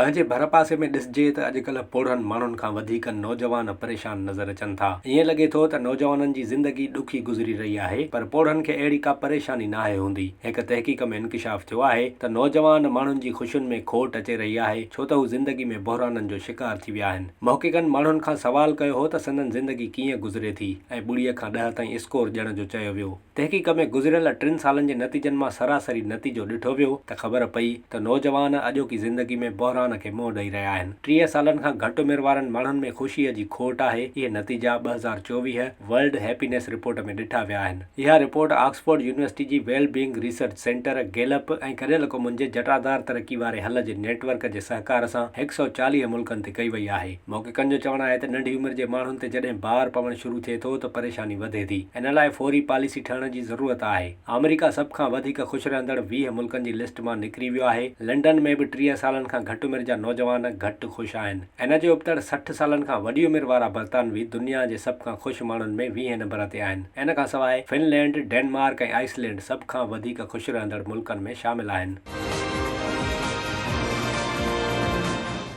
पंहिंजे भर पासे में ॾिसिजे त अॼुकल्ह पोढ़नि माण्हुनि खां वधीक नौजवान परेशान नज़र अचनि था। ईअं लॻे थो त नौजवाननि जी ज़िंदगी ॾुखी गुज़री रही आहे, पर पोढ़नि खे अहिड़ी का परेशानी नाहे हूंदी। हिकु तहक़ीक़ में इंकिशाफ थियो आहे त नौजवान माण्हुनि जी ख़ुशियुनि में खोट अचे रही आहे, छो त हू ज़िंदगी में बहिराननि जो शिकार थी विया आहिनि। मुहक़िक़नि माण्हुनि खां सवाल कयो हो त संदनि ज़िंदगी कीअं गुज़रे थी ऐं 0 खां 10 ताईं स्कोर ॾियण जो चयो वियो। तहक़ीक़ में गुज़िरियल 3 सालनि जे नतीजनि मां सरासरी नतीजो ॾिठो वियो त ख़बर पई त नौजवान अॼोकी ज़िंदगी में बहिरान खे मुंहुं ॾेई रहिया आहिनि। 30 सालनि खां घटि उमिरि वारनि माण्हुनि में ख़ुशीअ जी खोट आहे। इहे नतीजा 2024 वर्ल्ड हैप्पीनेस रिपोर्ट में ॾिठा विया आहिनि। इहा रिपोर्ट ऑक्सफोर्ड यूनिवर्सिटी जी वेल बीइंग रिसर्च सेंटर गैलप ऐं करियल क़ौमुनि जे जटादार तरक़ी वारे हल जे नेटवर्क जे सहकार सां 140 मुल्कनि ते कई वई आहे। मुहक़िक़नि जो चवणु आहे त नंढी उमिरि जे माण्हुनि ते जॾहिं भार पवणु शुरू थिए थो त परेशानी वधे थी। इन लाइ फौरी पॉलिसी ठहण जी ज़रूरत आहे। अमेरिका सभ खां वधीक ख़ुशि रहंदड़ 20 मुल्कनि जी लिस्ट मां निकिरी वियो आहे। लंडन में बि 30 सालनि खां घटि उमिरि जा नौजवान घटि ख़ुशि आहिनि। इन जे उबतड़ 60 सालनि खां वॾी उमिरि वारा बर्तानवी दुनिया जे सभ खां ख़ुशि माण्हुनि में 20 नंबर ते आहिनि। इन खां सवाइ फिनलैंड, डेनमार्क ऐं आइसलैंड सभ खां वधीक ख़ुशि रहंदड़ मुल्कनि में शामिल आहिनि।